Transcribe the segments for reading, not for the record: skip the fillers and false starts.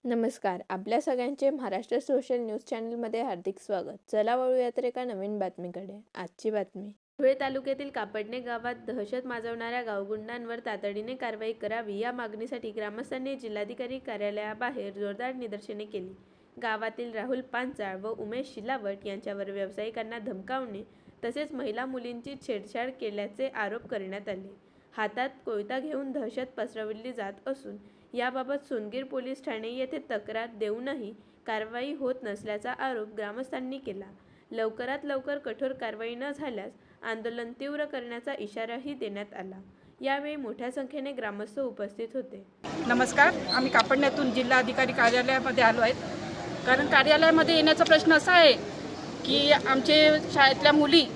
नमस्कार. आपल्या सगळ्यांचे महाराष्ट्र सोशल न्यूज चॅनलमध्ये हार्दिक स्वागत. चला वळूया तर एका नवीन बातमीकडे. आजची बातमी. धुळे तालुक्यातील कापडणे गावात दहशत माजवणाऱ्या गावगुंडांवर तातडीने कारवाई करावी या मागणीसाठी ग्रामस्थांनी जिल्हाधिकारी कार्यालयाबाहेर जोरदार निदर्शने केली. गावातील राहुल पांचाळ व उमेश शिलावट यांच्यावर व्यावसायिकांना धमकावणे तसेच महिला मुलींची छेडछाड केल्याचे आरोप करण्यात आले. हातात कोयता घेऊन दहशत पसरवली जात असून याबाबत सोनगीर पोलीस ठाणे येथे तक्रार देऊनही कारवाई होत नसल्याचा आरोप ग्रामस्थांनी केला. लवकरात लवकर कठोर कारवाई न झाल्यास आंदोलन तीव्र करण्याचा इशाराही देण्यात आला. यावेळी मोठ्या संख्येने ग्रामस्थ उपस्थित होते. नमस्कार. आम्ही कापडण्यातून जिल्हाधिकारी कार्यालयामध्ये आलो आहेत. कारण कार्यालयामध्ये येण्याचा प्रश्न असा आहे की आमचे शाळेतल्या मुली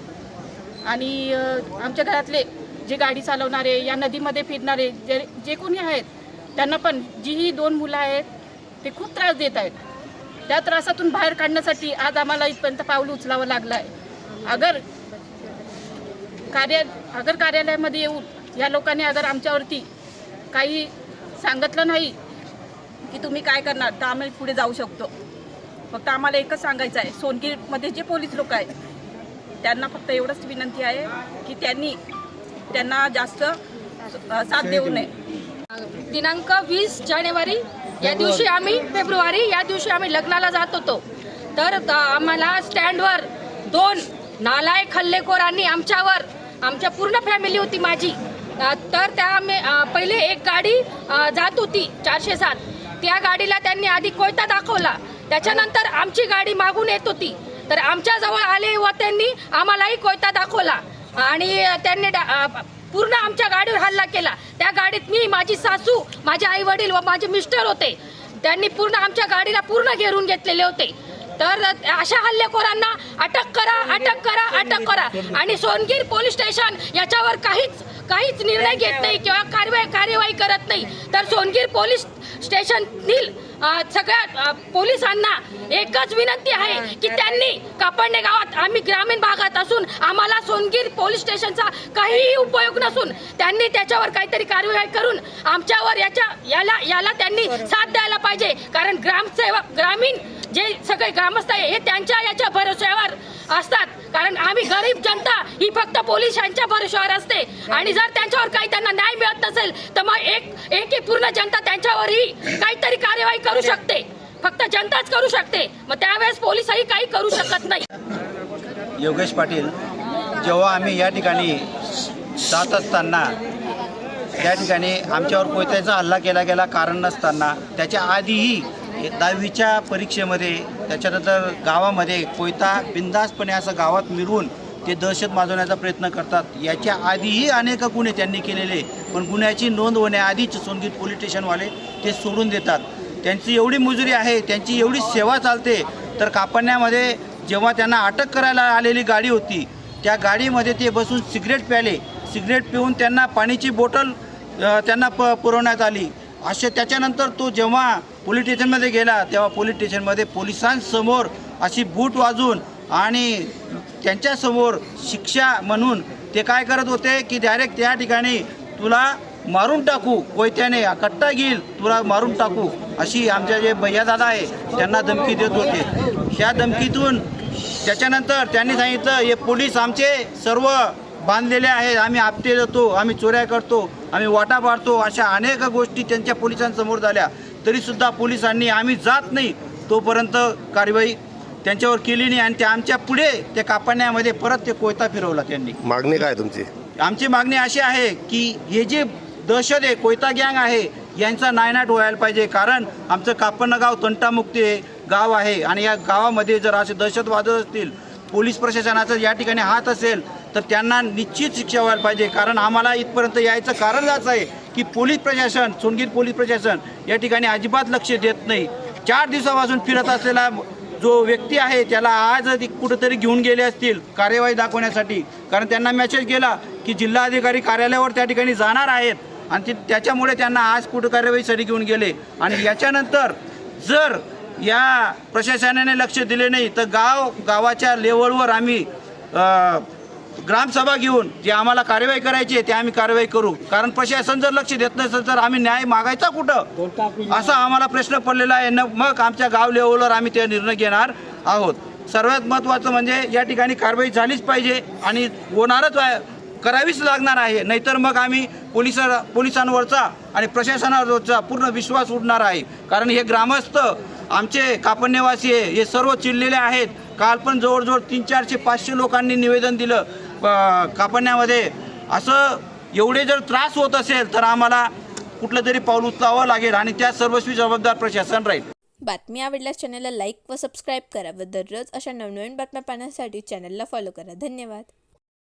आणि आमच्या घरातले जे गाडी चालवणारे, या नदीमध्ये फिरणारे जे कोणी आहेत, त्यांना पण जी ही 2 मुलं आहेत ते खूप त्रास देत आहेत. त्या त्रासातून बाहेर काढण्यासाठी आज आम्हाला इथपर्यंत पाऊल उचलावं लागलं आहे. अगर कार्यालयामध्ये येऊन या लोकांनी अगर आमच्यावरती काही सांगितलं नाही की तुम्ही काय करणार, तर आम्ही पुढे जाऊ शकतो. फक्त आम्हाला एकच सांगायचं आहे, सोनगीरमध्ये जे पोलीस लोक आहेत त्यांना फक्त एवढंच विनंती आहे की त्यांना जास्त साथ देऊ नये. दिनांक 20 जानेवारी या दिवशी आम्ही लग्नाला जात होतो. तर आम्हाला स्टँडवर 2 नालायक हल्लेखोरांनी आमच्या पूर्ण फॅमिली होती माझी. तर त्या पहिले एक गाडी जात होती 407. त्या गाडीला त्यांनी आधी कोयता दाखवला. त्याच्यानंतर आमची गाडी मागून येत होती, तर आमच्याजवळ आले व त्यांनी आम्हालाही कोयता दाखवला आणि त्यांनी पूर्ण आमच्या गाडीवर हल्ला केला. त्या गाडीत मी, माझी सासू, माझे आई वडील व माझे मिस्टर होते. त्यांनी पूर्ण आमच्या गाडीला पूर्ण घेरून घेतलेले होते. तर अशा हल्लेखोरांना अटक करा आणि सोनगीर पोलीस स्टेशन याच्यावर काहीच निर्णय घेत नाही किंवा कार्यवाही करत नाही. तर सोनगीर पोलीस स्टेशनतील सगळ्या पोलिसांना एकच विनंती आहे की त्यांनी कापडणे गावात, आम्ही ग्रामीण भागात असून आम्हाला सोनगीर पोलीस स्टेशनचा काहीही उपयोग नसून त्यांनी त्याच्यावर काहीतरी कार्यवाही करून आमच्यावर याला त्यांनी साथ द्यायला पाहिजे. कारण ग्रामीण जे सगळे ग्रामस्थ आहे हे त्यांच्या याच्या भरोश्यावर असतात. कारण आम्ही गरीब जनता ही फक्त पोलिसांच्या भरोश्यावर असते आणि जर त्यांच्यावर काही त्यांना न्याय मिळत नसेल तर मग एक पूर्ण जनता त्यांच्यावरही काहीतरी कार्यवाही करू शकते. फक्त जनताच करू शकते. मग त्यावेळेस पोलिसही काही करू शकत नाही. योगेश पाटील, जेव्हा आम्ही या ठिकाणी जात असताना त्या ठिकाणी आमच्यावर कोयत्याचा हल्ला केला गेला कारण नसताना, त्याच्या आधीही 10वीच्या परीक्षेमध्ये, त्याच्यानंतर गावामध्ये कोयता बिंदासपणे असं गावात मिरवून ते दहशत माजवण्याचा प्रयत्न करतात. याच्या आधीही अनेक गुन्हे त्यांनी केलेले, पण गुन्ह्याची नोंद होण्याआधीच सोनगीर पोलीस स्टेशनवाले ते सोडून देतात. त्यांची एवढी मजुरी आहे, त्यांची एवढी सेवा चालते. तर कापडण्यामध्ये जेव्हा त्यांना अटक करायला आलेली गाडी होती, त्या गाडीमध्ये ते बसून सिगरेट प्याले. सिगरेट पिऊन त्यांना पाण्याची बॉटल त्यांना पुरवण्यात आली. असे त्याच्यानंतर तो जेव्हा पोलीस स्टेशनमध्ये गेला तेव्हा पोलीस स्टेशनमध्ये पोलिसांसमोर अशी बूट वाजून आणि त्यांच्यासमोर शिक्षा म्हणून ते काय करत होते की डायरेक्ट त्या ठिकाणी तुला मारून टाकू, कोयत्याने कट्टा घेईल, तुला मारून टाकू, अशी आमच्या जे भैयादादा आहे त्यांना धमकी देत होते. त्या धमकीतून त्याच्यानंतर त्यांनी सांगितलं हे पोलीस आमचे सर्व बांधलेले आहेत, आम्ही आपटे देतो, आम्ही चोऱ्या करतो, आम्ही वाटा पाडतो, अशा अनेक गोष्टी त्यांच्या पोलिसांसमोर झाल्या. तरीसुद्धा पोलिसांनी आम्ही जात नाही तोपर्यंत कारवाई त्यांच्यावर केली नाही आणि त्या आमच्या पुढे त्या कापडण्यामध्ये परत ते कोयता फिरवला त्यांनी. मागणी काय तुमची? आमची मागणी अशी आहे की हे जे दहशत आहे, कोयता गँग आहे, यांचा नायनाट व्हायला पाहिजे. कारण आमचं कापडणं गाव तंटामुक्त गाव आहे आणि या गावामध्ये जर असे दहशतवाद असतील, पोलीस प्रशासनाचा या ठिकाणी हात असेल तर त्यांना निश्चित शिक्षा व्हायला पाहिजे. कारण आम्हाला इथपर्यंत यायचं कारण असं आहे की पोलीस प्रशासन, सोनगीर पोलीस प्रशासन या ठिकाणी अजिबात लक्ष देत नाही. 4 दिवसापासून फिरत असलेला जो व्यक्ती आहे त्याला आज कुठंतरी घेऊन गेले असतील कार्यवाही दाखवण्यासाठी. कारण त्यांना मेसेज गेला की जिल्हाधिकारी कार्यालयावर त्या ठिकाणी जाणार आहेत आणि त्याच्यामुळे त्यांना आज कुठं कार्यवाहीसाठी घेऊन गेले. आणि याच्यानंतर जर या प्रशासनाने लक्ष दिले नाही तर गावाच्या लेवलवर आम्ही ग्रामसभा घेऊन जे आम्हाला कार्यवाही करायची आहे ते आम्ही कार्यवाही करू. कारण प्रशासन जर लक्ष देत नसेल तर आम्ही न्याय मागायचा कुठं, असा आम्हाला प्रश्न पडलेला आहे. मग आमच्या गाव लेवलवर आम्ही ते निर्णय घेणार आहोत. सर्वात महत्त्वाचं म्हणजे या ठिकाणी कारवाई झालीच पाहिजे आणि होणारच करावीच लागणार आहे. नाहीतर मग आम्ही पोलिसांवरचा आणि प्रशासनावरचा पूर्ण विश्वास उडणार आहे. कारण हे ग्रामस्थ आमचे कापडनेवासी हे सर्व चिडलेले आहेत. काल पण जवळजवळ 300-400-500 लोकांनी निवेदन दिलं कापडण्यामध्ये. असं एवढे जर त्रास होत असेल तर आम्हाला कुठलं तरी पाऊल उचलावं लागेल आणि त्या सर्वस्वी जबाबदार प्रशासन राहील. बातमी आवडल्यास चॅनलला लाईक व सबस्क्राईब करा व दररोज अशा नवनवीन बातम्या पाहण्यासाठी चॅनलला फॉलो करा. धन्यवाद.